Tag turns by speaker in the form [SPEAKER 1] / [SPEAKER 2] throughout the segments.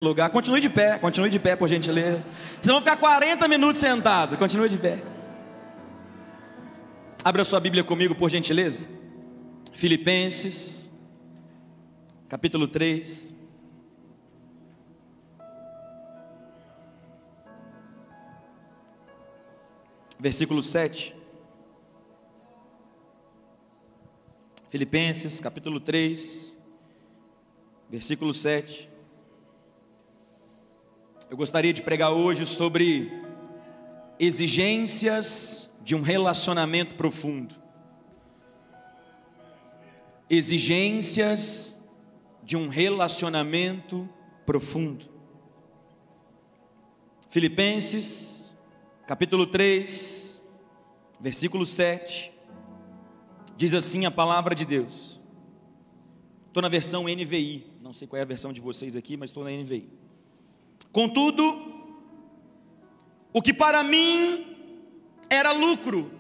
[SPEAKER 1] Lugar, continue de pé por gentileza. Vocês vão ficar 40 minutos sentados, continue de pé. Abra sua Bíblia comigo por gentileza. Filipenses, capítulo 3. Versículo 7. Filipenses, capítulo 3, versículo 7. Eu gostaria de pregar hoje sobre exigências de um relacionamento profundo. Exigências de um relacionamento profundo. Filipenses, capítulo 3, versículo 7. Diz assim a palavra de Deus. Estou na versão NVI, não sei qual é a versão de vocês aqui, mas estou na NVI. Contudo, o que para mim era lucro,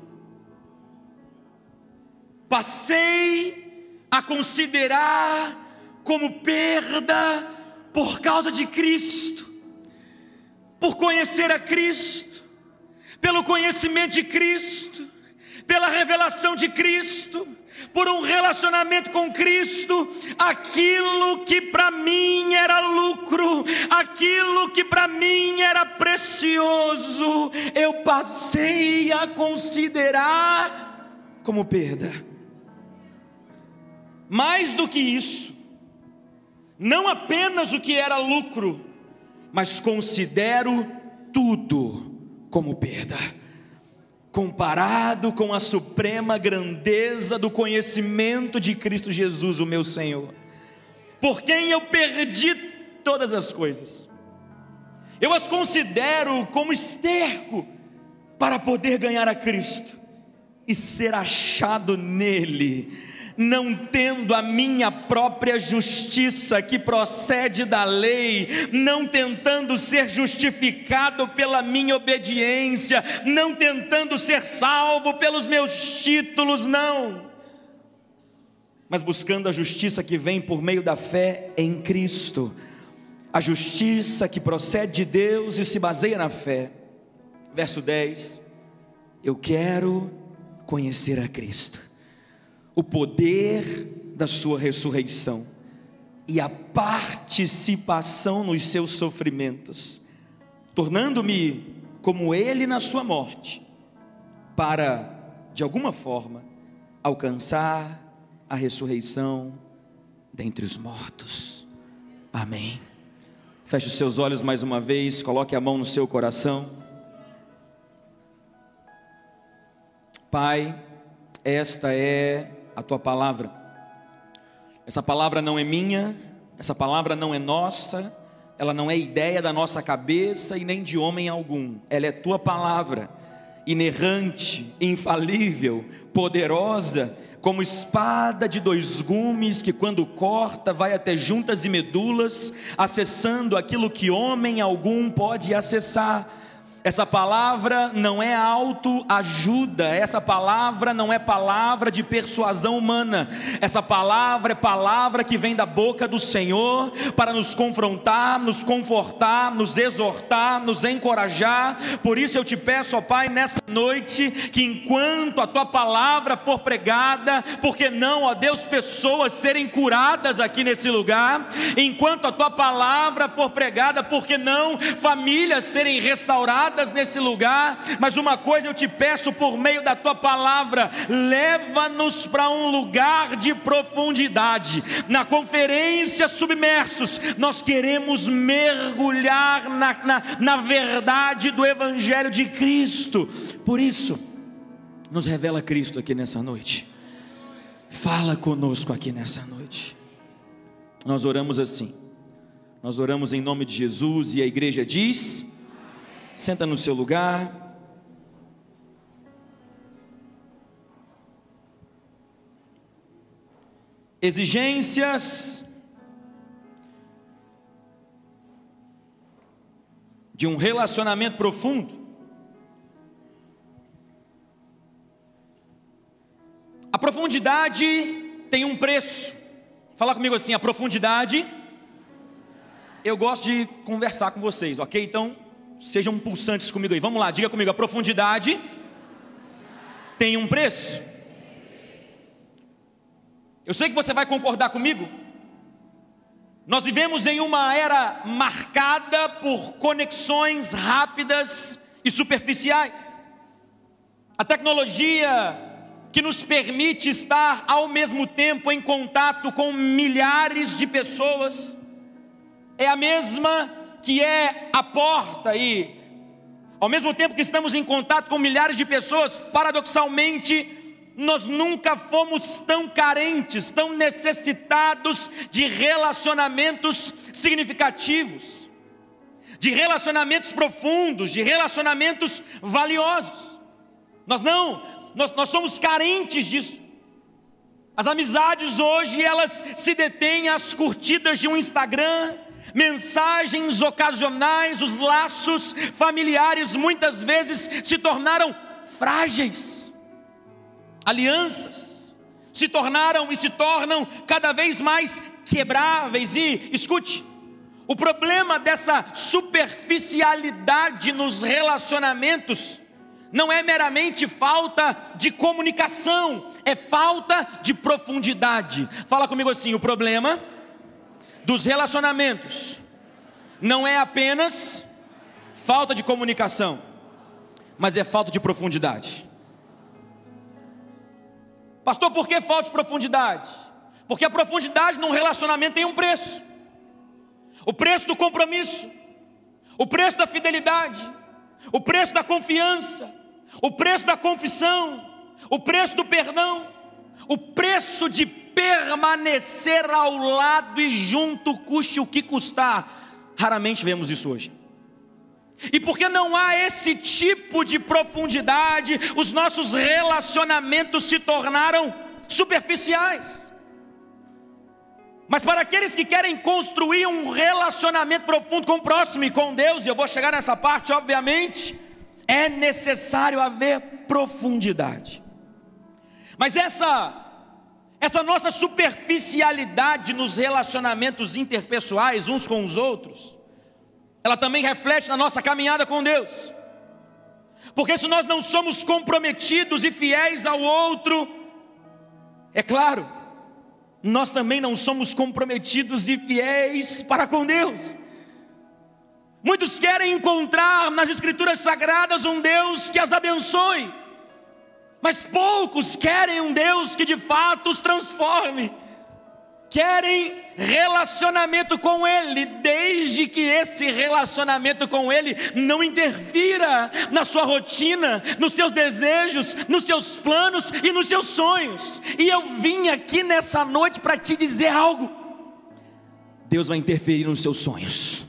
[SPEAKER 1] passei a considerar como perda por causa de Cristo, por conhecer a Cristo, pelo conhecimento de Cristo, pela revelação de Cristo, por um relacionamento com Cristo. Aquilo que para mim era lucro, aquilo que para mim era precioso, eu passei a considerar como perda. Mais do que isso, não apenas o que era lucro, mas considero tudo como perda, comparado com a suprema grandeza do conhecimento de Cristo Jesus, o meu Senhor, por quem eu perdi todas as coisas. Eu as considero como esterco para poder ganhar a Cristo e ser achado nele, não tendo a minha própria justiça que procede da lei, não tentando ser justificado pela minha obediência, não tentando ser salvo pelos meus títulos, não, mas buscando a justiça que vem por meio da fé em Cristo, a justiça que procede de Deus e se baseia na fé. Verso 10, eu quero conhecer a Cristo, o poder da sua ressurreição e a participação nos seus sofrimentos, tornando-me como ele na sua morte, para, de alguma forma, alcançar a ressurreição dentre os mortos. Amém. Feche os seus olhos mais uma vez, coloque a mão no seu coração. Pai, esta é a tua palavra. Essa palavra não é minha, essa palavra não é nossa, ela não é ideia da nossa cabeça e nem de homem algum. Ela é tua palavra, inerrante, infalível, poderosa, como espada de dois gumes, que quando corta vai até juntas e medulas, acessando aquilo que homem algum pode acessar. Essa palavra não é autoajuda, essa palavra não é palavra de persuasão humana, essa palavra é palavra que vem da boca do Senhor para nos confrontar, nos confortar, nos exortar, nos encorajar. Por isso eu te peço, ó Pai, nessa noite, que enquanto a tua palavra for pregada, porque não, ó Deus, pessoas serem curadas aqui nesse lugar, enquanto a tua palavra for pregada, porque não, famílias serem restauradas nesse lugar, mas uma coisa eu te peço por meio da tua palavra: leva-nos para um lugar de profundidade. Na conferência Submersos, nós queremos mergulhar na verdade do Evangelho de Cristo. Por isso, nos revela Cristo aqui nessa noite, fala conosco aqui nessa noite. Nós oramos assim, nós oramos em nome de Jesus, e a igreja diz: senta no seu lugar. Exigências de um relacionamento profundo. A profundidade tem um preço. Fala comigo assim: a profundidade eu gosto de conversar com vocês, ok? Então, sejam pulsantes comigo aí. Vamos lá, diga comigo: a profundidade tem um preço. Eu sei que você vai concordar comigo. Nós vivemos em uma era marcada por conexões rápidas e superficiais. A tecnologia que nos permite estar ao mesmo tempo em contato com milhares de pessoas é a mesma que é a porta, e ao mesmo tempo que estamos em contato com milhares de pessoas, paradoxalmente, nós nunca fomos tão carentes, tão necessitados de relacionamentos significativos, de relacionamentos profundos, de relacionamentos valiosos. Nós somos carentes disso. As amizades hoje, elas se detêm às curtidas de um Instagram, mensagens ocasionais, os laços familiares muitas vezes se tornaram frágeis. Alianças se tornaram e se tornam cada vez mais quebráveis. E escute, o problema dessa superficialidade nos relacionamentos não é meramente falta de comunicação, é falta de profundidade. Fala comigo assim: o problema dos relacionamentos não é apenas falta de comunicação, mas é falta de profundidade. Pastor, por que falta de profundidade? Porque a profundidade num relacionamento tem um preço. O preço do compromisso, o preço da fidelidade, o preço da confiança, o preço da confissão, o preço do perdão, o preço de permanecer ao lado e junto, custe o que custar. Raramente vemos isso hoje. E porque não há esse tipo de profundidade, os nossos relacionamentos se tornaram superficiais. Mas para aqueles que querem construir um relacionamento profundo com o próximo e com Deus, e eu vou chegar nessa parte, obviamente, é necessário haver profundidade. Mas essa nossa superficialidade nos relacionamentos interpessoais uns com os outros, ela também reflete na nossa caminhada com Deus. Porque se nós não somos comprometidos e fiéis ao outro, é claro, nós também não somos comprometidos e fiéis para com Deus. Muitos querem encontrar nas Escrituras Sagradas um Deus que as abençoe, mas poucos querem um Deus que de fato os transforme. Querem relacionamento com Ele, desde que esse relacionamento com Ele não interfira na sua rotina, nos seus desejos, nos seus planos e nos seus sonhos. E eu vim aqui nessa noite para te dizer algo: Deus vai interferir nos seus sonhos,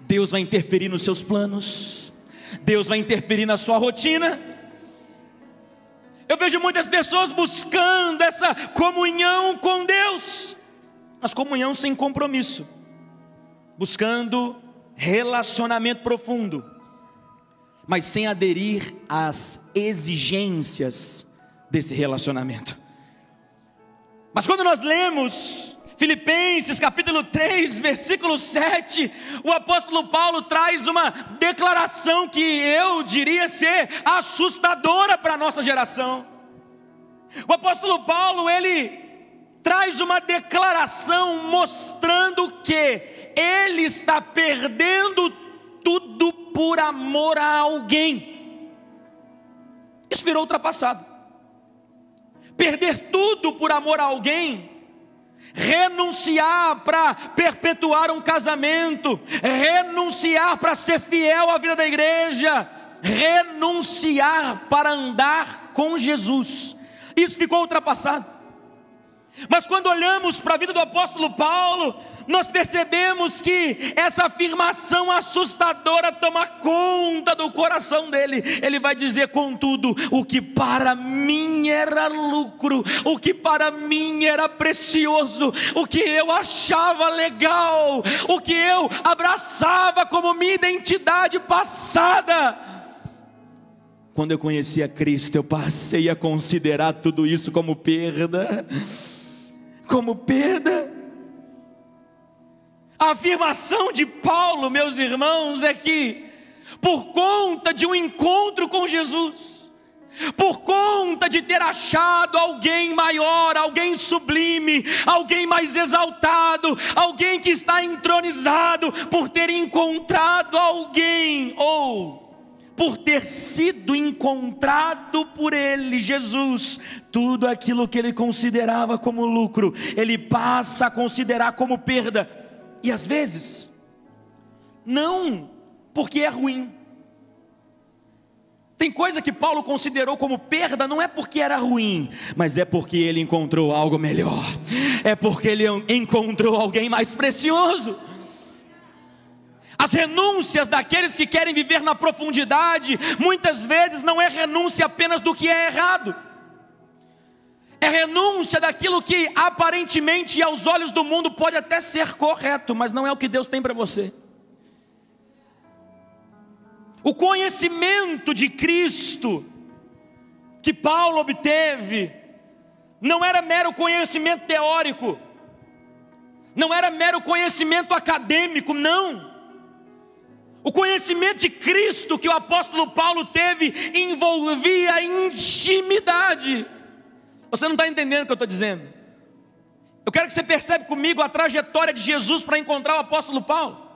[SPEAKER 1] Deus vai interferir nos seus planos, Deus vai interferir na sua rotina. Eu vejo muitas pessoas buscando essa comunhão com Deus, mas comunhão sem compromisso, buscando relacionamento profundo, mas sem aderir às exigências desse relacionamento. Mas quando nós lemos Filipenses capítulo 3, versículo 7, o apóstolo Paulo traz uma declaração que eu diria ser assustadora para a nossa geração. O apóstolo Paulo, ele traz uma declaração mostrando que ele está perdendo tudo por amor a alguém. Isso virou ultrapassado. Perder tudo por amor a alguém, renunciar para perpetuar um casamento, renunciar para ser fiel à vida da igreja, renunciar para andar com Jesus, isso ficou ultrapassado. Mas quando olhamos para a vida do apóstolo Paulo, nós percebemos que essa afirmação assustadora toma conta do coração dele. Ele vai dizer: contudo, o que para mim era lucro, o que para mim era precioso, o que eu achava legal, o que eu abraçava como minha identidade passada, quando eu conheci a Cristo, eu passei a considerar tudo isso como perda. Como perda. A afirmação de Paulo, meus irmãos, é que por conta de um encontro com Jesus, por conta de ter achado alguém maior, alguém sublime, alguém mais exaltado, alguém que está entronizado, por ter encontrado alguém, ou por ter sido encontrado por ele, Jesus, tudo aquilo que ele considerava como lucro, ele passa a considerar como perda. E às vezes, não porque é ruim. Tem coisa que Paulo considerou como perda, não é porque era ruim, mas é porque ele encontrou algo melhor, é porque ele encontrou alguém mais precioso. As renúncias daqueles que querem viver na profundidade, muitas vezes não é renúncia apenas do que é errado, é renúncia daquilo que aparentemente aos olhos do mundo pode até ser correto, mas não é o que Deus tem para você. O conhecimento de Cristo que Paulo obteve não era mero conhecimento teórico, não era mero conhecimento acadêmico, não. O conhecimento de Cristo que o apóstolo Paulo teve envolvia intimidade. Você não está entendendo o que eu estou dizendo? Eu quero que você perceba comigo a trajetória de Jesus para encontrar o apóstolo Paulo.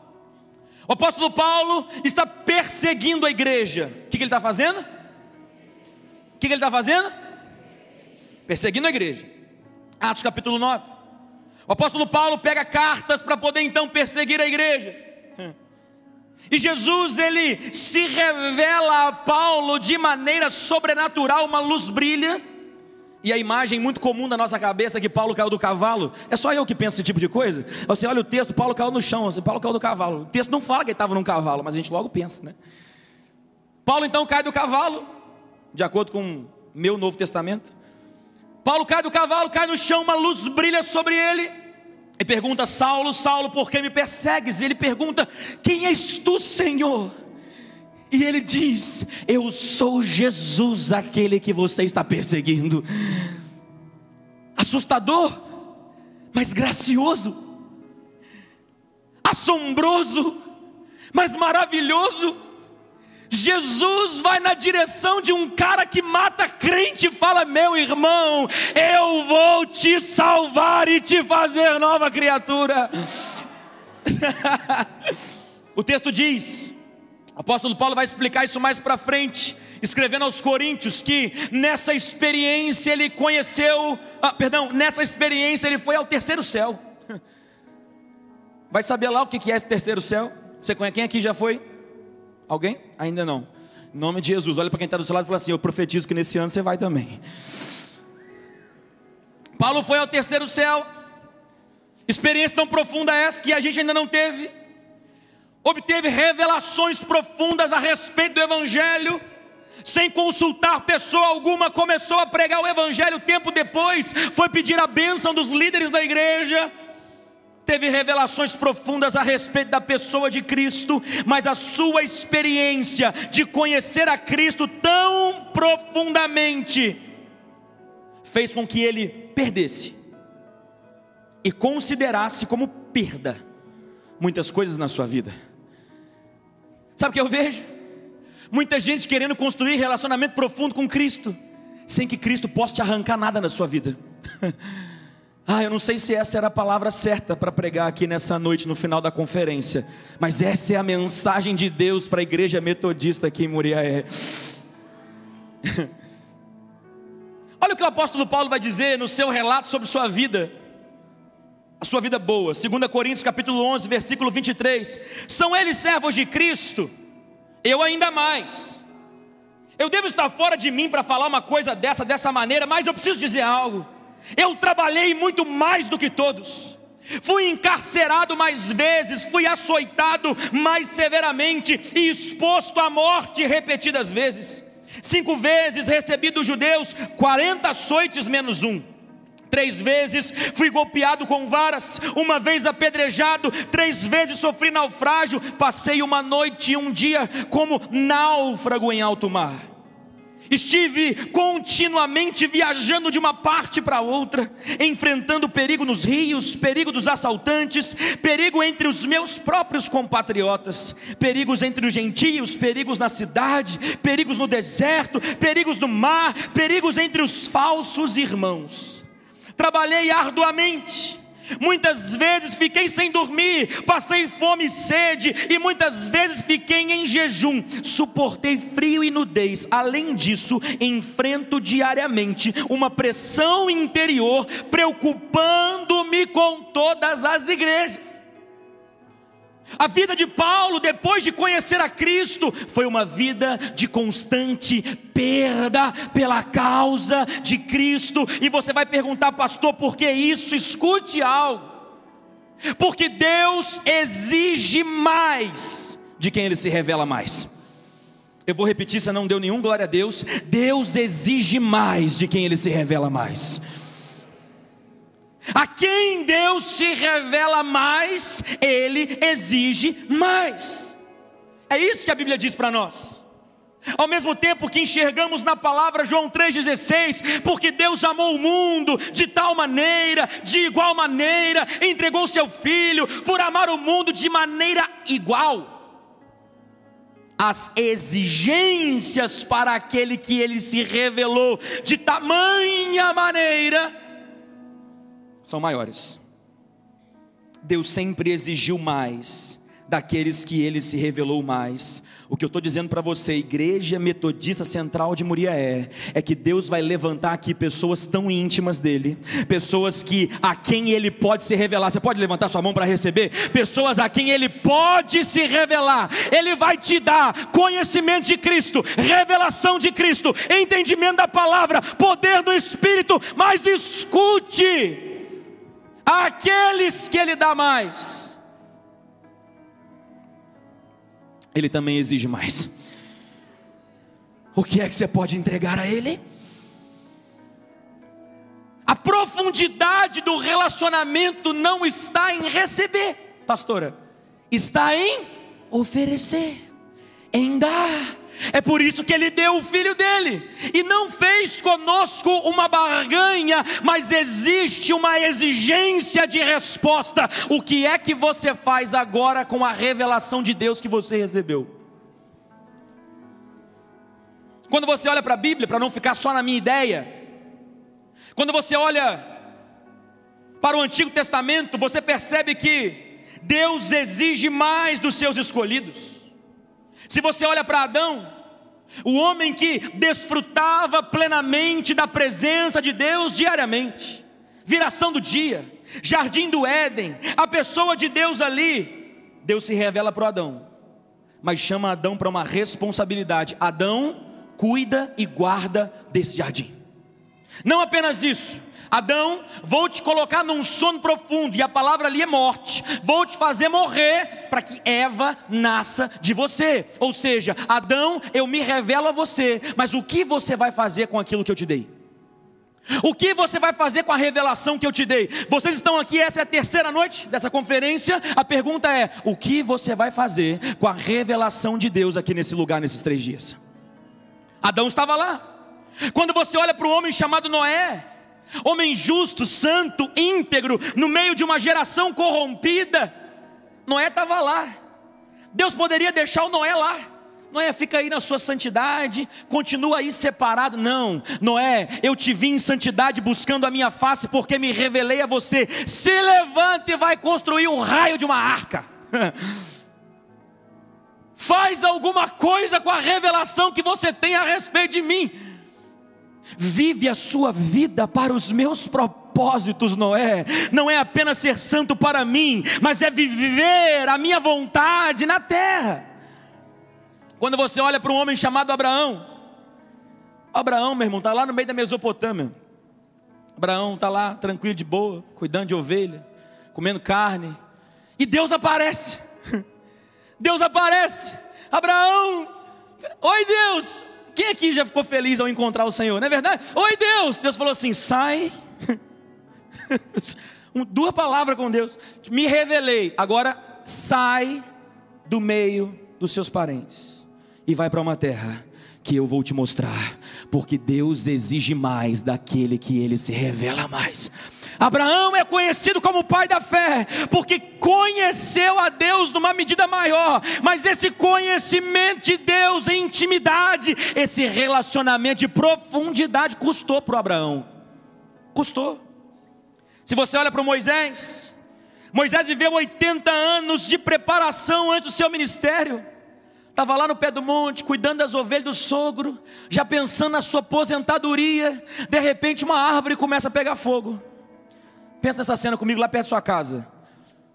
[SPEAKER 1] O apóstolo Paulo está perseguindo a igreja. O que ele está fazendo? O que ele está fazendo? Perseguindo a igreja. Atos capítulo 9. O apóstolo Paulo pega cartas para poder então perseguir a igreja. E Jesus, ele se revela a Paulo de maneira sobrenatural, uma luz brilha. E a imagem muito comum da nossa cabeça é que Paulo caiu do cavalo. É só eu que penso esse tipo de coisa? Você olha o texto, Paulo caiu no chão, Paulo caiu do cavalo. O texto não fala que ele estava num cavalo, mas a gente logo pensa, né? Paulo então cai do cavalo, de acordo com o meu Novo Testamento. Paulo cai do cavalo, cai no chão, uma luz brilha sobre ele. E pergunta: Saulo, Saulo, por que me persegues? E ele pergunta: quem és tu, Senhor? E ele diz: eu sou Jesus, aquele que você está perseguindo. Assustador, mas gracioso. Assombroso, mas maravilhoso. Jesus vai na direção de um cara que mata crente e fala: meu irmão, eu vou te salvar e te fazer nova criatura. O texto diz, o apóstolo Paulo vai explicar isso mais para frente, escrevendo aos Coríntios, que nessa experiência ele conheceu, nessa experiência ele foi ao terceiro céu. Vai saber lá o que é esse terceiro céu? Você conhece? Quem aqui já foi? Alguém? Ainda não. Em nome de Jesus, olha para quem está do seu lado e fala assim: eu profetizo que nesse ano você vai também. Paulo foi ao terceiro céu. Experiência tão profunda essa que a gente ainda não teve. Obteve revelações profundas a respeito do Evangelho, sem consultar pessoa alguma, começou a pregar o Evangelho. Tempo depois, foi pedir a bênção dos líderes da igreja. Teve revelações profundas a respeito da pessoa de Cristo, mas a sua experiência de conhecer a Cristo tão profundamente fez com que ele perdesse e considerasse como perda muitas coisas na sua vida. Sabe o que eu vejo? Muita gente querendo construir relacionamento profundo com Cristo, sem que Cristo possa te arrancar nada da sua vida. Eu não sei se essa era a palavra certa para pregar aqui nessa noite, no final da conferência, mas essa é a mensagem de Deus para a igreja metodista aqui em Muriaé. Olha o que o apóstolo Paulo vai dizer no seu relato sobre sua vida, a sua vida boa. 2 Coríntios capítulo 11, versículo 23. São eles servos de Cristo? Eu ainda mais. Eu devo estar fora de mim para falar uma coisa dessa maneira, mas eu preciso dizer algo. Eu trabalhei muito mais do que todos, fui encarcerado mais vezes, fui açoitado mais severamente e exposto à morte repetidas vezes. 5 vezes recebi dos judeus 40 açoites menos 1. 3 vezes fui golpeado com varas, 1 vez apedrejado, 3 vezes sofri naufrágio, passei 1 noite e 1 dia como náufrago em alto mar. Estive continuamente viajando de uma parte para outra, enfrentando perigo nos rios, perigo dos assaltantes, perigo entre os meus próprios compatriotas, perigos entre os gentios, perigos na cidade, perigos no deserto, perigos no mar, perigos entre os falsos irmãos. Trabalhei arduamente. Muitas vezes fiquei sem dormir, passei fome e sede, e muitas vezes fiquei em jejum, suportei frio e nudez. Além disso, enfrento diariamente uma pressão interior, preocupando-me com todas as igrejas. A vida de Paulo, depois de conhecer a Cristo, foi uma vida de constante perda pela causa de Cristo. E você vai perguntar: pastor, por que isso? Escute algo. Porque Deus exige mais de quem Ele se revela mais. Eu vou repetir, se não deu nenhum glória a Deus. Deus exige mais de quem Ele se revela mais. A quem Deus se revela mais, Ele exige mais. É isso que a Bíblia diz para nós. Ao mesmo tempo que enxergamos na palavra João 3,16, porque Deus amou o mundo de tal maneira, de igual maneira, entregou seu Filho, por amar o mundo de maneira igual. As exigências para aquele que Ele se revelou de tamanha maneira são maiores. Deus sempre exigiu mais daqueles que Ele se revelou mais. O que eu estou dizendo para você, Igreja Metodista Central de Muriaé, é que Deus vai levantar aqui pessoas tão íntimas dEle, pessoas a quem Ele pode se revelar. Você pode levantar sua mão para receber? Pessoas a quem Ele pode se revelar. Ele vai te dar conhecimento de Cristo, revelação de Cristo, entendimento da palavra, poder do Espírito. Mas escute, aqueles que Ele dá mais, Ele também exige mais. O que é que você pode entregar a Ele? A profundidade do relacionamento não está em receber, pastora, está em oferecer, em dar. É por isso que Ele deu o Filho dEle, e não fez conosco uma barganha, mas existe uma exigência de resposta. O que é que você faz agora com a revelação de Deus que você recebeu? Quando você olha para a Bíblia, para não ficar só na minha ideia, quando você olha para o Antigo Testamento, você percebe que Deus exige mais dos seus escolhidos. Se você olha para Adão, o homem que desfrutava plenamente da presença de Deus diariamente, viração do dia, jardim do Éden, a pessoa de Deus ali, Deus se revela para o Adão, mas chama Adão para uma responsabilidade. Adão, cuida e guarda desse jardim. Não apenas isso: Adão, vou te colocar num sono profundo, e a palavra ali é morte, vou te fazer morrer para que Eva nasça de você. Ou seja, Adão, eu me revelo a você, mas o que você vai fazer com aquilo que eu te dei? O que você vai fazer com a revelação que eu te dei? Vocês estão aqui, essa é a terceira noite dessa conferência. A pergunta é: o que você vai fazer com a revelação de Deus aqui nesse lugar, nesses 3 dias? Adão estava lá. Quando você olha para o homem chamado Noé, homem justo, santo, íntegro, no meio de uma geração corrompida, Noé estava lá. Deus poderia deixar o Noé lá: Noé, fica aí na sua santidade, continua aí separado. Não, Noé, eu te vi em santidade buscando a minha face, porque me revelei a você. Se levanta e vai construir um raio de uma arca. Faz alguma coisa com a revelação que você tem a respeito de mim. Vive a sua vida para os meus propósitos, Noé. Não é apenas ser santo para mim, mas é viver a minha vontade na terra. Quando você olha para um homem chamado Abraão, Abraão, meu irmão, está lá no meio da Mesopotâmia. Abraão está lá tranquilo, de boa, cuidando de ovelha, comendo carne, e Deus aparece. Deus aparece. Abraão, oi Deus. Quem aqui já ficou feliz ao encontrar o Senhor, não é verdade? Oi Deus. Deus falou assim: sai. 2 palavras com Deus: me revelei, agora sai do meio dos seus parentes e vai para uma terra que eu vou te mostrar, porque Deus exige mais daquele que Ele se revela mais. Abraão é conhecido como o pai da fé, porque conheceu a Deus numa medida maior, mas esse conhecimento de Deus em intimidade, esse relacionamento de profundidade, custou para o Abraão, custou. Se você olha para o Moisés viveu 80 anos de preparação antes do seu ministério, estava lá no pé do monte, cuidando das ovelhas do sogro, já pensando na sua aposentadoria, de repente uma árvore começa a pegar fogo. Pensa nessa cena comigo lá perto da sua casa,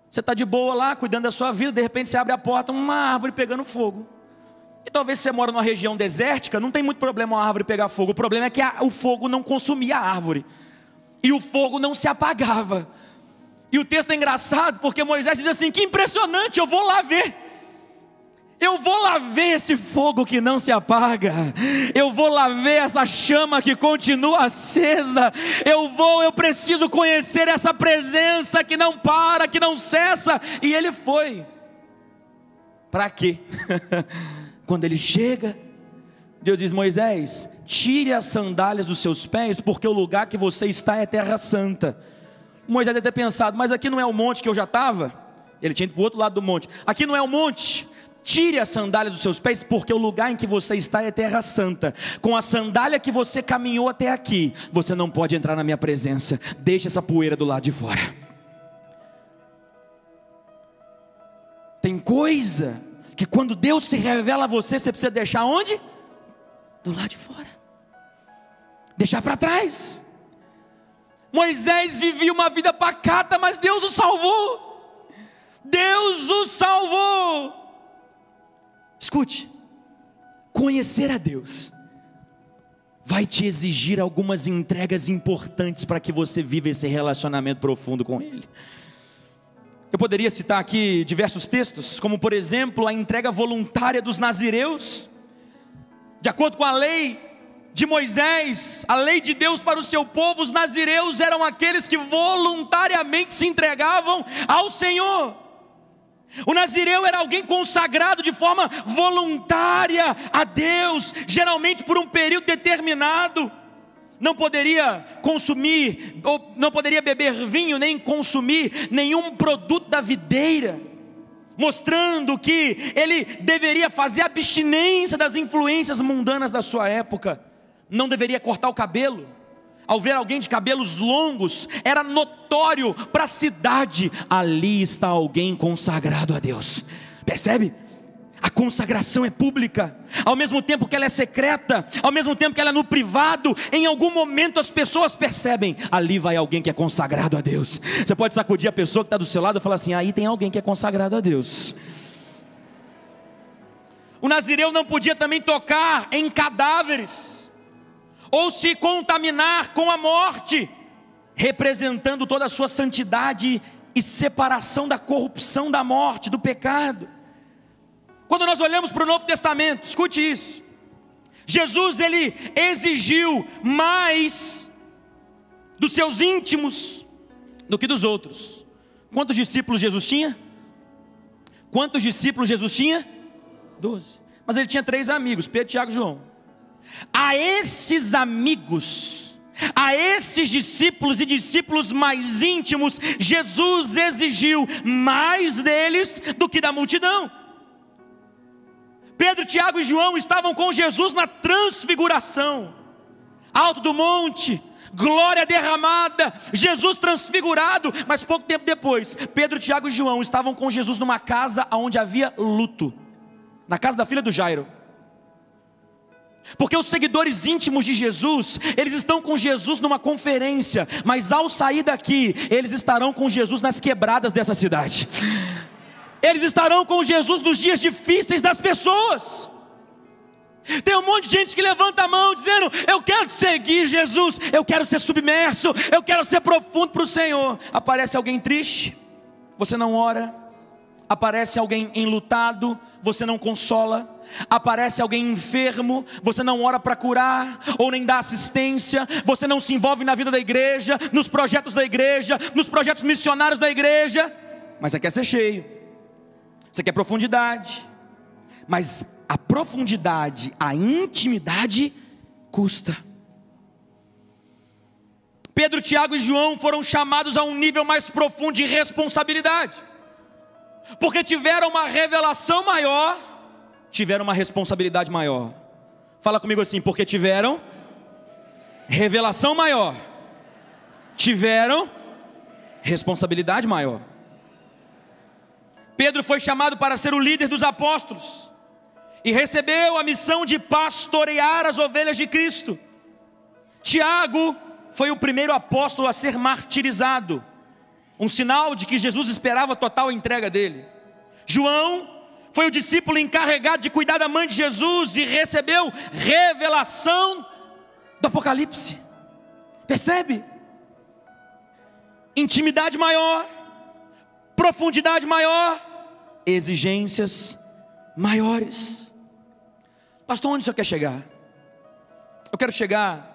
[SPEAKER 1] você está de boa lá, cuidando da sua vida, de repente você abre a porta, uma árvore pegando fogo. E talvez você mora numa região desértica, não tem muito problema uma árvore pegar fogo, o problema é que o fogo não consumia a árvore, e o fogo não se apagava. E o texto é engraçado, porque Moisés diz assim: que impressionante, eu vou lá ver esse fogo que não se apaga, eu vou lá ver essa chama que continua acesa, eu preciso conhecer essa presença que não para, que não cessa. E ele foi. Para quê? Quando ele chega, Deus diz: Moisés, tire as sandálias dos seus pés, porque o lugar que você está é terra santa. Moisés deve ter pensado: mas aqui não é o monte que eu já estava? Ele tinha ido para o outro lado do monte. Aqui não é o monte. Tire as sandálias dos seus pés, porque o lugar em que você está é terra santa. Com a sandália que você caminhou até aqui, você não pode entrar na minha presença. Deixe essa poeira do lado de fora. Tem coisa que quando Deus se revela a você, você precisa deixar onde? Do lado de fora. Deixar para trás. Moisés vivia uma vida pacata, mas Deus o salvou. Deus o salvou. Escute, conhecer a Deus vai te exigir algumas entregas importantes para que você viva esse relacionamento profundo com Ele. Eu poderia citar aqui diversos textos, como por exemplo a entrega voluntária dos nazireus. De acordo com a lei de Moisés, a lei de Deus para o seu povo, os nazireus eram aqueles que voluntariamente se entregavam ao Senhor. O nazireu era alguém consagrado de forma voluntária a Deus, geralmente por um período determinado. Não poderia consumir, ou não poderia beber vinho, nem consumir nenhum produto da videira, mostrando que ele deveria fazer abstinência das influências mundanas da sua época. Não deveria cortar o cabelo. Ao ver alguém de cabelos longos, era notório para a cidade: ali está alguém consagrado a Deus. Percebe? A consagração é pública, ao mesmo tempo que ela é secreta, ao mesmo tempo que ela é no privado. Em algum momento as pessoas percebem: ali vai alguém que é consagrado a Deus. Você pode sacudir a pessoa que está do seu lado e falar assim: aí tem alguém que é consagrado a Deus. O nazireu não podia também tocar em cadáveres, ou se contaminar com a morte, representando toda a sua santidade e separação da corrupção, da morte, do pecado. Quando nós olhamos para o Novo Testamento, escute isso, Jesus ele exigiu mais dos seus íntimos do que dos outros. Quantos discípulos Jesus tinha? 12. Mas ele tinha 3 amigos, Pedro, Tiago e João. A esses amigos, a esses discípulos e discípulos mais íntimos, Jesus exigiu mais deles do que da multidão. Pedro, Tiago e João estavam com Jesus na transfiguração, alto do monte, glória derramada, Jesus transfigurado. Mas pouco tempo depois, Pedro, Tiago e João estavam com Jesus numa casa onde havia luto, na casa da filha do Jairo. Porque os seguidores íntimos de Jesus, eles estão com Jesus numa conferência, mas ao sair daqui, eles estarão com Jesus nas quebradas dessa cidade. Eles estarão com Jesus nos dias difíceis das pessoas. Tem um monte de gente que levanta a mão dizendo: eu quero te seguir, Jesus, eu quero ser submerso, eu quero ser profundo para o Senhor. Aparece alguém triste, você não ora. Aparece alguém enlutado, você não consola. Aparece alguém enfermo, você não ora para curar, ou nem dá assistência. Você não se envolve na vida da igreja, nos projetos da igreja, nos projetos missionários da igreja. Mas você quer ser cheio, você quer profundidade. Mas a profundidade, a intimidade custa. Pedro, Tiago e João foram chamados a um nível mais profundo de responsabilidade, porque tiveram uma revelação maior, tiveram uma responsabilidade maior. Fala comigo assim: porque tiveram revelação maior, tiveram responsabilidade maior. Pedro foi chamado para ser o líder dos apóstolos e recebeu a missão de pastorear as ovelhas de Cristo. Tiago foi o primeiro apóstolo a ser martirizado, um sinal de que Jesus esperava a total entrega dele. João foi o discípulo encarregado de cuidar da mãe de Jesus e recebeu revelação do Apocalipse. Percebe? Intimidade maior, profundidade maior, exigências maiores. Pastor, onde o senhor quer chegar? Eu quero chegar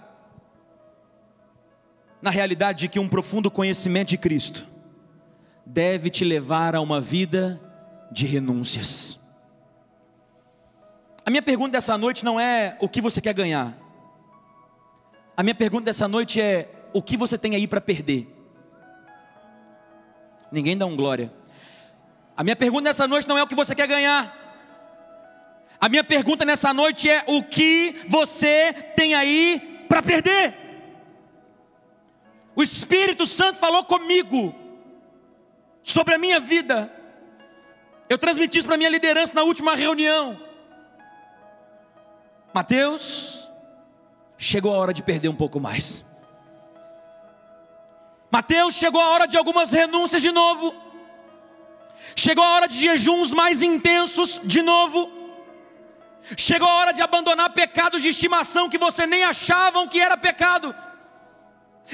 [SPEAKER 1] na realidade de que um profundo conhecimento de Cristo deve te levar a uma vida de renúncias. A minha pergunta dessa noite não é o que você quer ganhar. A minha pergunta dessa noite é: o que você tem aí para perder? Ninguém dá um glória. A minha pergunta nessa noite não é o que você quer ganhar. A minha pergunta nessa noite é: o que você tem aí para perder? O Espírito Santo falou comigo sobre a minha vida. Eu transmiti isso para a minha liderança na última reunião. Mateus, chegou a hora de perder um pouco mais. Mateus, chegou a hora de algumas renúncias de novo. Chegou a hora de jejuns mais intensos de novo. Chegou a hora de abandonar pecados de estimação que você nem achavam que era pecado.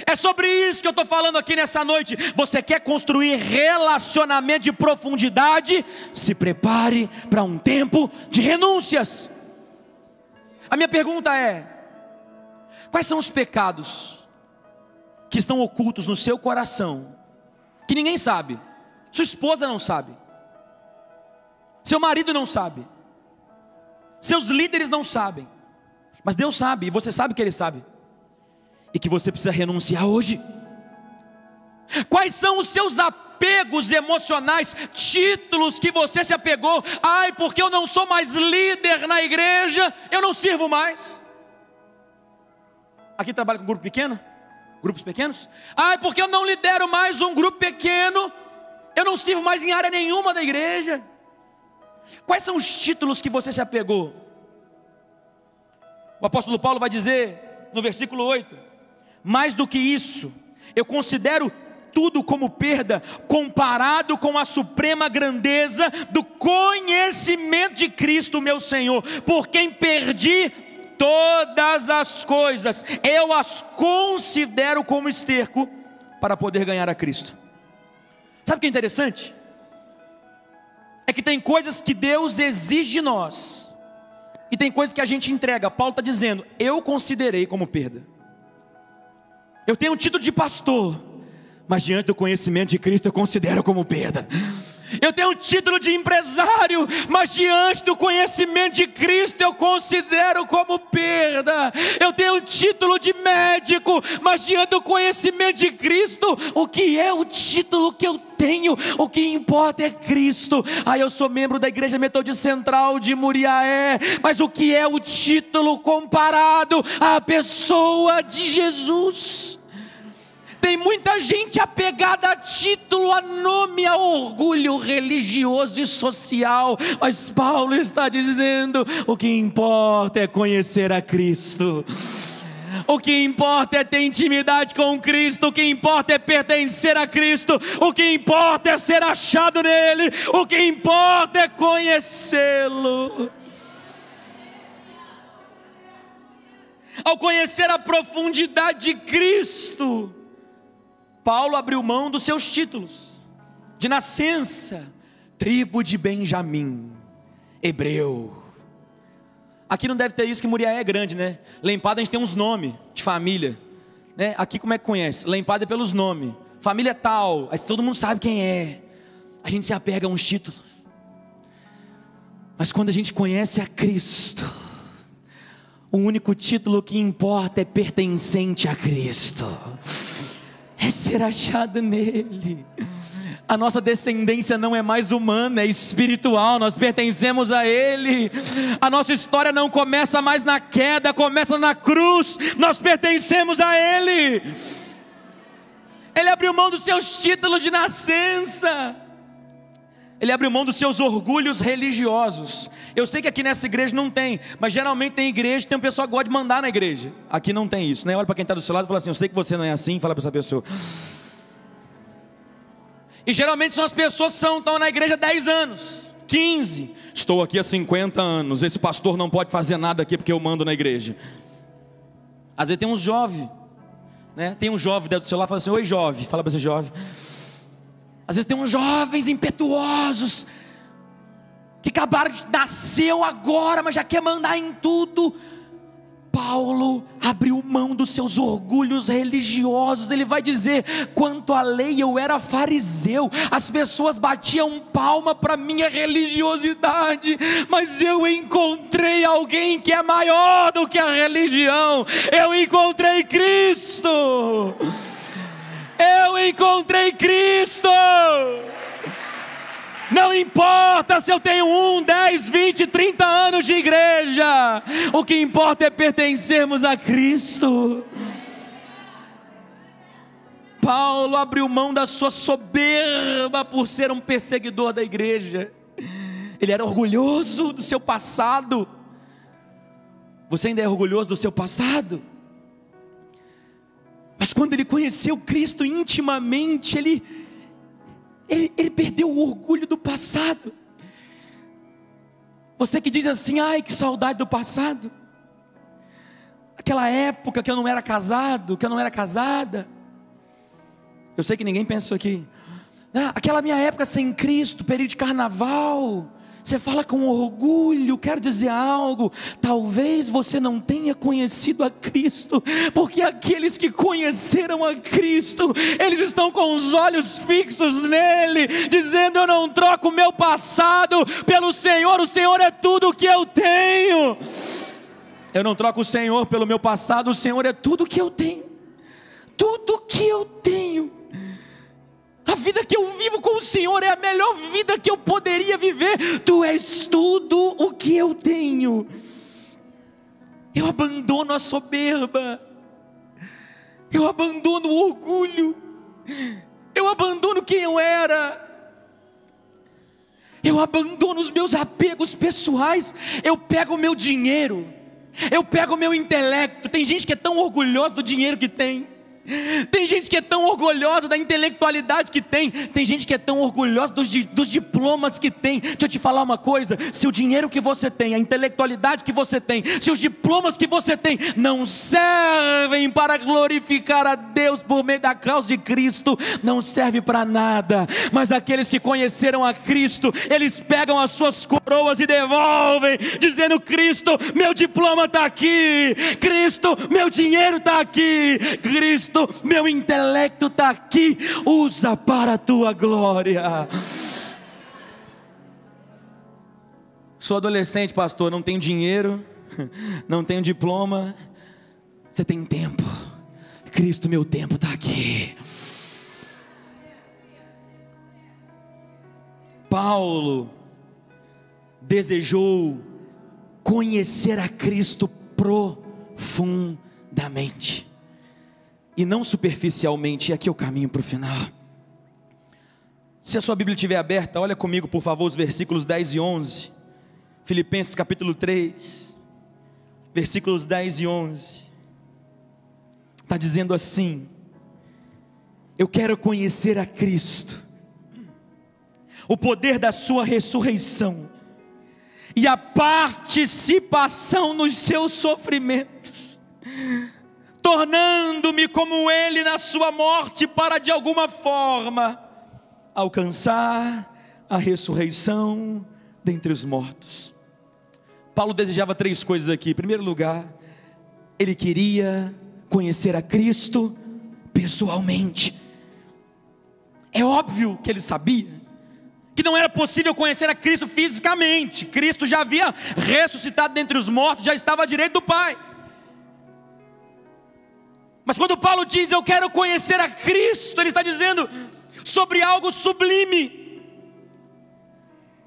[SPEAKER 1] É sobre isso que eu estou falando aqui nessa noite. Você quer construir relacionamento de profundidade? Se prepare para um tempo de renúncias. A minha pergunta é: quais são os pecados que estão ocultos no seu coração, que ninguém sabe? Sua esposa não sabe, seu marido não sabe, seus líderes não sabem, mas Deus sabe, e você sabe que Ele sabe, e que você precisa renunciar hoje. Quais são os seus apegos emocionais, títulos que você se apegou? Ai, porque eu não sou mais líder na igreja, eu não sirvo mais. Aqui trabalha com grupo pequeno? Grupos pequenos? Ai, porque eu não lidero mais um grupo pequeno, eu não sirvo mais em área nenhuma da igreja. Quais são os títulos que você se apegou? O apóstolo Paulo vai dizer no versículo 8: mais do que isso, eu considero tudo como perda, comparado com a suprema grandeza do conhecimento de Cristo meu Senhor, por quem perdi todas as coisas, eu as considero como esterco, para poder ganhar a Cristo. Sabe o que é interessante? É que tem coisas que Deus exige de nós, e tem coisas que a gente entrega. Paulo está dizendo: eu considerei como perda. Eu tenho um título de pastor, mas diante do conhecimento de Cristo eu considero como perda. Eu tenho um título de empresário, mas diante do conhecimento de Cristo eu considero como perda. Eu tenho um título de médico, mas diante do conhecimento de Cristo, o que é o título que eu tenho? O que importa é Cristo. Eu sou membro da Igreja Metodista Central de Muriaé, mas o que é o título comparado à pessoa de Jesus? Tem muita gente apegada a título, a nome, a orgulho religioso e social, mas Paulo está dizendo: o que importa é conhecer a Cristo. O que importa é ter intimidade com Cristo. O que importa é pertencer a Cristo. O que importa é ser achado nele. O que importa é conhecê-lo. Ao conhecer a profundidade de Cristo, Paulo abriu mão dos seus títulos de nascença, tribo de Benjamim, hebreu. Aqui não deve ter isso, que Muriaé é grande, né? Lá em Padre a gente tem uns nomes de família, né? Aqui como é que conhece? Lá em Padre é pelos nomes, família tal, aí todo mundo sabe quem é. A gente se apega a uns títulos. Mas quando a gente conhece a Cristo, o único título que importa é pertencente a Cristo, é ser achado nele. A nossa descendência não é mais humana, é espiritual, nós pertencemos a Ele. A nossa história não começa mais na queda, começa na cruz, nós pertencemos a Ele. Ele abriu mão dos seus títulos de nascença, Ele abriu mão dos seus orgulhos religiosos. Eu sei que aqui nessa igreja não tem, mas geralmente tem igreja, tem um pessoal que gosta de mandar na igreja. Aqui não tem isso, né? Olha para quem está do seu lado e fala assim: eu sei que você não é assim, fala para essa pessoa. E geralmente são as pessoas que estão na igreja há 10 anos, 15. Estou aqui há 50 anos, esse pastor não pode fazer nada aqui porque eu mando na igreja. Às vezes tem uns jovens, né? Tem um jovem dentro do celular e fala assim: oi jovem, fala para esse jovem. Às vezes tem uns jovens impetuosos, que acabaram de nascer agora, mas já quer mandar em tudo. Paulo abriu mão dos seus orgulhos religiosos. Ele vai dizer: quanto à lei eu era fariseu, as pessoas batiam palma para minha religiosidade, mas eu encontrei alguém que é maior do que a religião. Eu encontrei Cristo. Eu encontrei Cristo. Não importa se eu tenho 1, 10, 20, 30 anos de igreja, o que importa é pertencermos a Cristo. Paulo abriu mão da sua soberba por ser um perseguidor da igreja. Ele era orgulhoso do seu passado. Você ainda é orgulhoso do seu passado? Mas quando ele conheceu Cristo intimamente, ele perdeu o orgulho do passado. Você que diz assim: ai, que saudade do passado, aquela época que eu não era casado, que eu não era casada. Eu sei que ninguém pensou aqui. Aquela minha época sem Cristo, período de carnaval. Você fala com orgulho. Quero dizer algo: talvez você não tenha conhecido a Cristo, porque aqueles que conheceram a Cristo, eles estão com os olhos fixos nele, dizendo: eu não troco o meu passado pelo Senhor, o Senhor é tudo o que eu tenho. Eu não troco o Senhor pelo meu passado, o Senhor é tudo o que eu tenho. Tudo o que eu tenho. A vida que eu vivo com o Senhor é a melhor vida que eu poderia viver. Tu és tudo o que eu tenho. Eu abandono a soberba, eu abandono o orgulho, eu abandono quem eu era, eu abandono os meus apegos pessoais. Eu pego o meu dinheiro, eu pego o meu intelecto. Tem gente que é tão orgulhosa do dinheiro que tem. Tem gente que é tão orgulhosa da intelectualidade que tem. Tem gente que é tão orgulhosa dos diplomas que tem. Deixa eu te falar uma coisa: se o dinheiro que você tem, a intelectualidade que você tem, se os diplomas que você tem não servem para glorificar a Deus por meio da causa de Cristo, não serve para nada. Mas aqueles que conheceram a Cristo, eles pegam as suas coroas e devolvem, dizendo: Cristo, meu diploma está aqui. Cristo, meu dinheiro está aqui. Cristo, meu intelecto está aqui, usa para a tua glória. Sou adolescente, pastor, não tenho dinheiro, não tenho diploma. Você tem tempo. Cristo, meu tempo está aqui. Paulo desejou conhecer a Cristo profundamente e não superficialmente. E aqui é o caminho para o final. Se a sua Bíblia estiver aberta, olha comigo por favor os versículos 10 e 11. Filipenses capítulo 3, versículos 10 e 11. Está dizendo assim: eu quero conhecer a Cristo, o poder da sua ressurreição e a participação nos seus sofrimentos, tornando-me como Ele na sua morte, para de alguma forma alcançar a ressurreição dentre os mortos. Paulo desejava 3 coisas aqui. Em primeiro lugar, ele queria conhecer a Cristo pessoalmente. É óbvio que ele sabia que não era possível conhecer a Cristo fisicamente. Cristo já havia ressuscitado dentre os mortos, já estava à direita do Pai. Mas quando Paulo diz, eu quero conhecer a Cristo, ele está dizendo sobre algo sublime,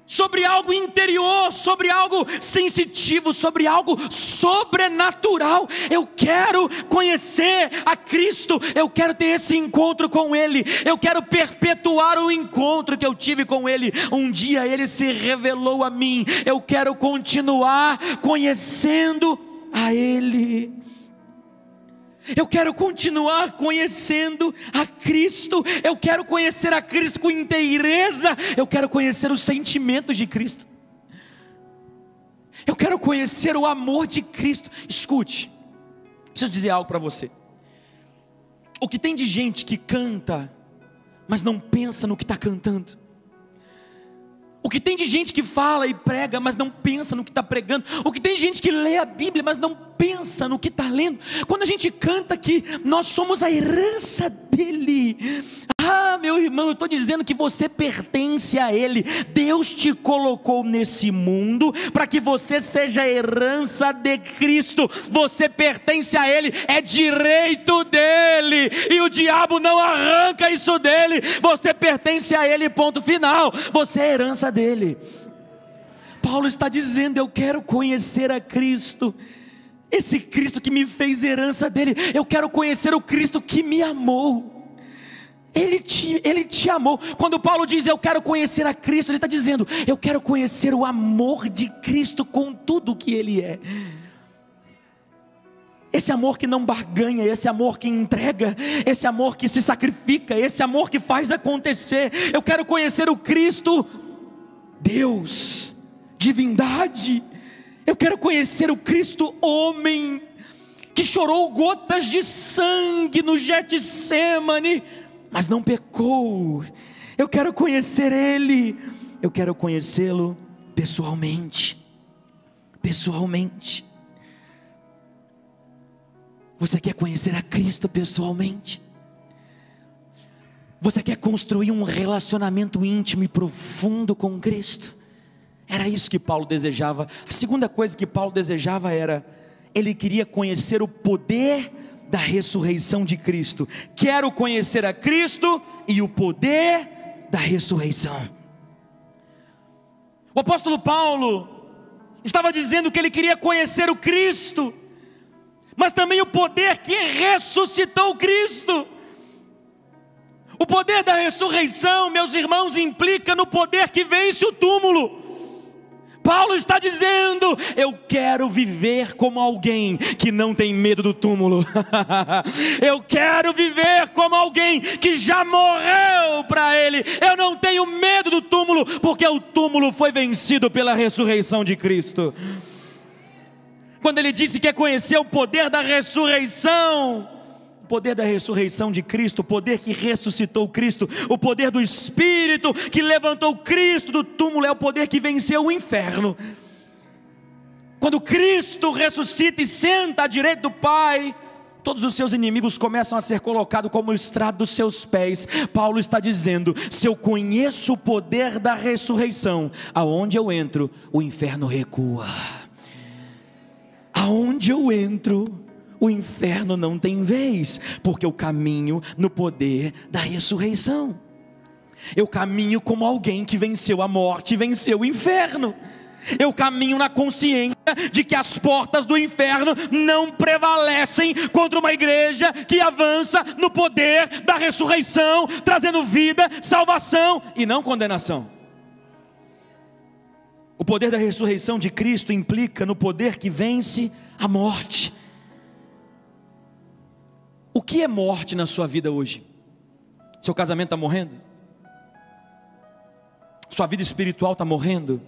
[SPEAKER 1] sobre algo interior, sobre algo sensitivo, sobre algo sobrenatural. Eu quero conhecer a Cristo, eu quero ter esse encontro com Ele, eu quero perpetuar o encontro que eu tive com Ele. Um dia Ele se revelou a mim, eu quero continuar conhecendo a Ele. Eu quero continuar conhecendo a Cristo, eu quero conhecer a Cristo com inteireza, eu quero conhecer os sentimentos de Cristo, eu quero conhecer o amor de Cristo. Escute, preciso dizer algo para você. O que tem de gente que canta, mas não pensa no que está cantando. O que tem de gente que fala e prega, mas não pensa no que está pregando. O que tem de gente que lê a Bíblia, mas não pensa no que está lendo. Quando a gente canta que nós somos a herança dEle. Ah, meu irmão, eu estou dizendo que você pertence a Ele. Deus te colocou nesse mundo para que você seja a herança de Cristo. Você pertence a Ele, é direito dEle, e o diabo não arranca isso dEle. Você pertence a Ele, ponto final. Você é a herança dEle. Paulo está dizendo, eu quero conhecer a Cristo, esse Cristo que me fez herança dEle. Eu quero conhecer o Cristo que me amou. Ele te amou. Quando Paulo diz eu quero conhecer a Cristo, ele está dizendo eu quero conhecer o amor de Cristo com tudo o que Ele é. Esse amor que não barganha, esse amor que entrega, esse amor que se sacrifica, esse amor que faz acontecer. Eu quero conhecer o Cristo Deus, divindade. Eu quero conhecer o Cristo homem, que chorou gotas de sangue no Getsêmani, mas não pecou. Eu quero conhecer Ele, eu quero conhecê-lo pessoalmente. Pessoalmente. Você quer conhecer a Cristo pessoalmente? Você quer construir um relacionamento íntimo e profundo com Cristo? Era isso que Paulo desejava. A segunda coisa que Paulo desejava era, ele queria conhecer o poder da ressurreição de Cristo. Quero conhecer a Cristo e o poder da ressurreição. O apóstolo Paulo estava dizendo que ele queria conhecer o Cristo, mas também o poder que ressuscitou o Cristo. O poder da ressurreição, meus irmãos, implica no poder que vence o túmulo. Paulo está dizendo, eu quero viver como alguém que não tem medo do túmulo. Eu quero viver como alguém que já morreu para Ele. Eu não tenho medo do túmulo, porque o túmulo foi vencido pela ressurreição de Cristo. Quando ele disse que quer conhecer o poder da ressurreição, o poder da ressurreição de Cristo, o poder que ressuscitou Cristo, o poder do Espírito que levantou Cristo do túmulo, é o poder que venceu o inferno. Quando Cristo ressuscita e senta à direita do Pai, todos os seus inimigos começam a ser colocados como o estrado dos seus pés. Paulo está dizendo, se eu conheço o poder da ressurreição, aonde eu entro, o inferno recua. Aonde eu entro, o inferno não tem vez, porque eu caminho no poder da ressurreição. Eu caminho como alguém que venceu a morte e venceu o inferno. Eu caminho na consciência de que as portas do inferno não prevalecem contra uma igreja que avança no poder da ressurreição, trazendo vida, salvação e não condenação. O poder da ressurreição de Cristo implica no poder que vence a morte. O que é morte na sua vida hoje? Seu casamento está morrendo? Sua vida espiritual está morrendo?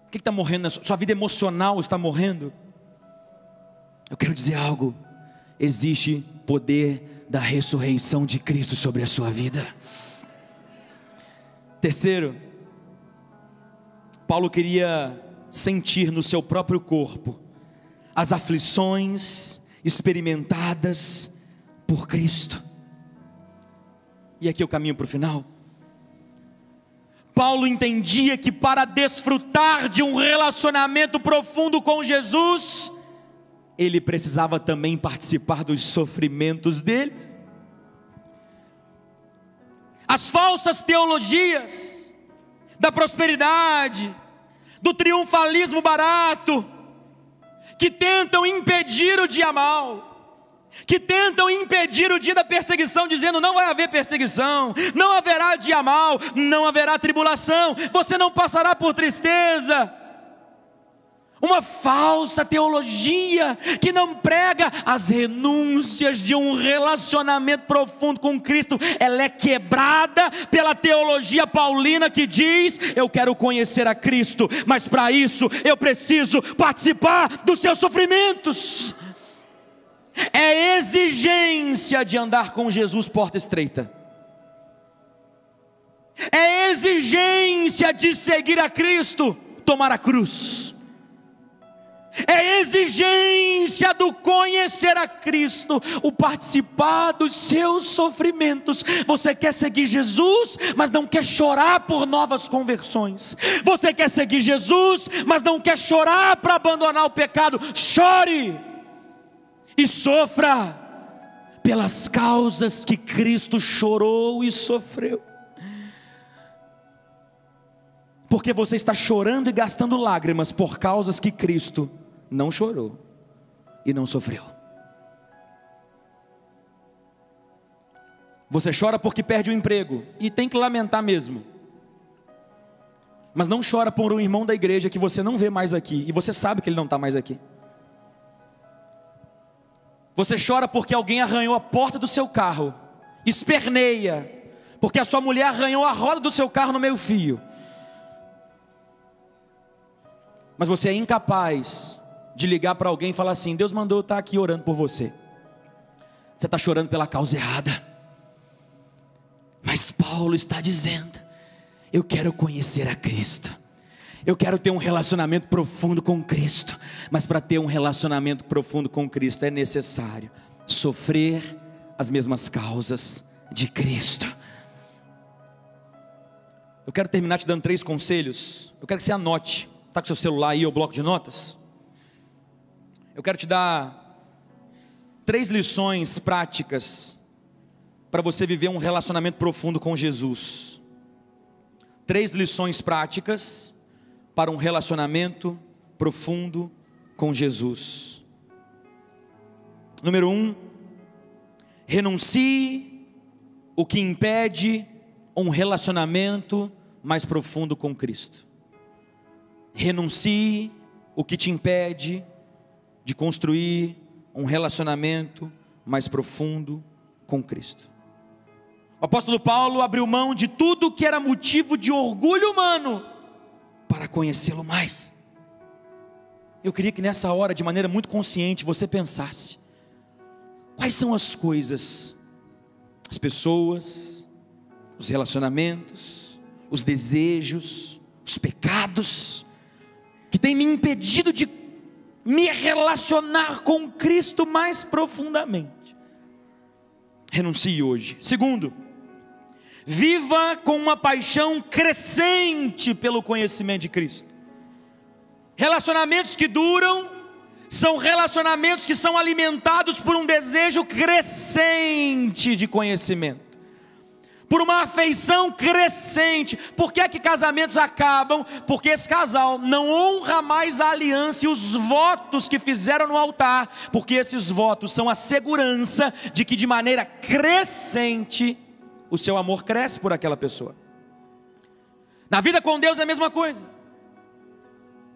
[SPEAKER 1] O que está morrendo? Sua vida emocional está morrendo? Eu quero dizer algo. Existe poder da ressurreição de Cristo sobre a sua vida. Terceiro, Paulo queria sentir no seu próprio corpo as aflições experimentadas por Cristo. E aqui eu caminho para o final. Paulo entendia que para desfrutar de um relacionamento profundo com Jesus, ele precisava também participar dos sofrimentos deles. As falsas teologias da prosperidade, do triunfalismo barato, que tentam impedir o dia mal, que tentam impedir o dia da perseguição, dizendo: não vai haver perseguição, não haverá dia mal, não haverá tribulação, você não passará por tristeza. Uma falsa teologia que não prega as renúncias de um relacionamento profundo com Cristo. Ela é quebrada pela teologia paulina que diz: eu quero conhecer a Cristo, mas para isso eu preciso participar dos seus sofrimentos. É exigência de andar com Jesus porta estreita. É exigência de seguir a Cristo, tomar a cruz. É exigência do conhecer a Cristo, o participar dos seus sofrimentos. Você quer seguir Jesus, mas não quer chorar por novas conversões. Você quer seguir Jesus, mas não quer chorar para abandonar o pecado. Chore e sofra pelas causas que Cristo chorou e sofreu. Porque você está chorando e gastando lágrimas por causas que Cristo não chorou e não sofreu. Você chora porque perde o emprego, e tem que lamentar mesmo. Mas não chora por um irmão da igreja que você não vê mais aqui, e você sabe que ele não está mais aqui. Você chora porque alguém arranhou a porta do seu carro, esperneia, porque a sua mulher arranhou a roda do seu carro no meio-fio. Mas você é incapaz de ligar para alguém e falar assim: Deus mandou eu estar aqui orando por você. Você está chorando pela causa errada. Mas Paulo está dizendo: eu quero conhecer a Cristo, eu quero ter um relacionamento profundo com Cristo. Mas para ter um relacionamento profundo com Cristo é necessário sofrer as mesmas causas de Cristo. Eu quero terminar te dando 3 conselhos. Eu quero que você anote. Está com seu celular aí ou bloco de notas? Eu quero te dar 3 lições práticas para você viver um relacionamento profundo com Jesus. 3 lições práticas para um relacionamento profundo com Jesus. Número 1, renuncie o que impede um relacionamento mais profundo com Cristo. Renuncie o que te impede de construir um relacionamento mais profundo com Cristo. O apóstolo Paulo abriu mão de tudo que era motivo de orgulho humano para conhecê-lo mais. Eu queria que nessa hora, de maneira muito consciente, você pensasse: quais são as coisas, as pessoas, os relacionamentos, os desejos, os pecados que tem me impedido de me relacionar com Cristo mais profundamente? Renuncie hoje. Segundo, viva com uma paixão crescente pelo conhecimento de Cristo. Relacionamentos que duram são relacionamentos que são alimentados por um desejo crescente de conhecimento, por uma afeição crescente. Por que é que casamentos acabam? Porque esse casal não honra mais a aliança e os votos que fizeram no altar, porque esses votos são a segurança de que de maneira crescente o seu amor cresce por aquela pessoa. Na vida com Deus é a mesma coisa.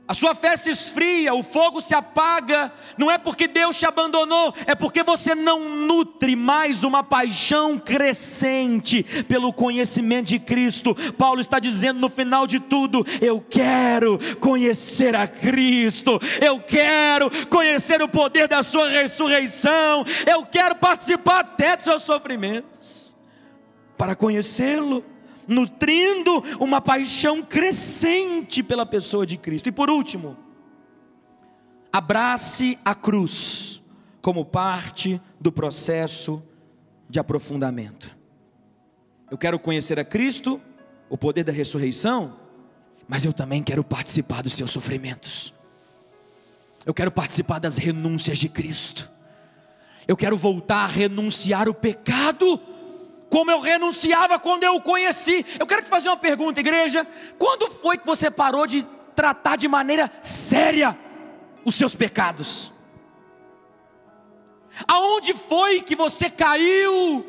[SPEAKER 1] A sua fé se esfria, o fogo se apaga, não é porque Deus te abandonou, é porque você não nutre mais uma paixão crescente pelo conhecimento de Cristo. Paulo está dizendo no final de tudo: eu quero conhecer a Cristo, eu quero conhecer o poder da sua ressurreição, eu quero participar até dos seus sofrimentos, para conhecê-lo, nutrindo uma paixão crescente pela pessoa de Cristo. E por último, abrace a cruz como parte do processo de aprofundamento. eu quero conhecer a Cristo, o poder da ressurreição, mas eu também quero participar dos seus sofrimentos. Eu quero participar das renúncias de Cristo. Eu quero voltar a renunciar o pecado, como eu renunciava quando eu o conheci. Eu quero te fazer uma pergunta, igreja: quando foi que você parou de tratar de maneira séria os seus pecados? Aonde foi que você caiu,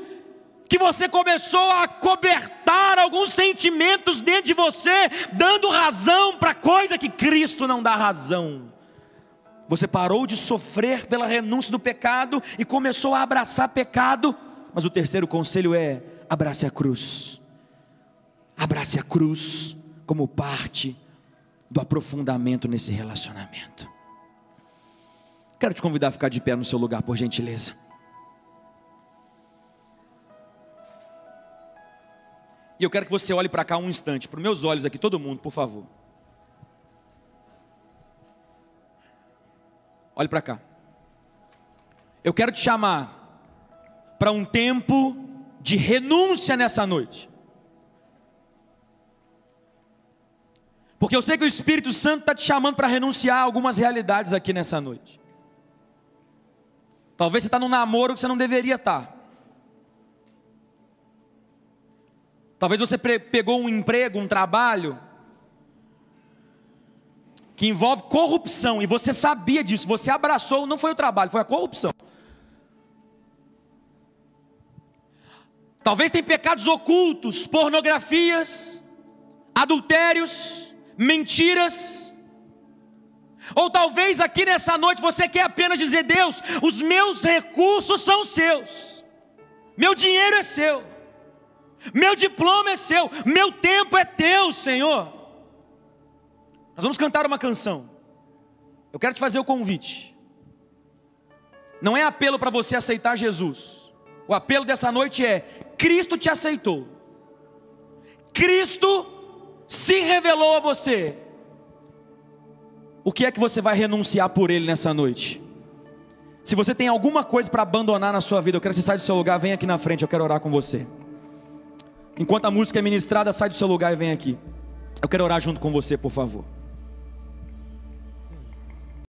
[SPEAKER 1] que você começou a cobertar alguns sentimentos dentro de você, dando razão para coisa que Cristo não dá razão? Você parou de sofrer pela renúncia do pecado e começou a abraçar pecado. Mas o terceiro conselho é: abrace a cruz. Abrace a cruz como parte do aprofundamento nesse relacionamento. Quero te convidar a ficar de pé no seu lugar, por gentileza. E eu quero que você olhe para cá um instante, para os meus olhos aqui, todo mundo, por favor. Olhe para cá. Eu quero te chamar para um tempo de renúncia nessa noite. Porque eu sei que o Espírito Santo está te chamando para renunciar a algumas realidades aqui nessa noite. Talvez você está num namoro que você não deveria estar. Talvez você pegou um emprego, um trabalho que envolve corrupção, e você sabia disso, você abraçou, não foi o trabalho, foi a corrupção. Talvez tem pecados ocultos, pornografias, adultérios, mentiras. Ou talvez aqui nessa noite você quer apenas dizer: Deus, os meus recursos são seus, meu dinheiro é seu, meu diploma é seu, meu tempo é teu, Senhor. Nós vamos cantar uma canção. Eu quero te fazer o convite. Não é apelo para você aceitar Jesus. O apelo dessa noite é: Cristo te aceitou, Cristo se revelou a você. O que é que você vai renunciar por Ele nessa noite? Se você tem alguma coisa para abandonar na sua vida, eu quero que você saia do seu lugar, vem aqui na frente, eu quero orar com você. Enquanto a música é ministrada, sai do seu lugar e vem aqui. Eu quero orar junto com você, por favor.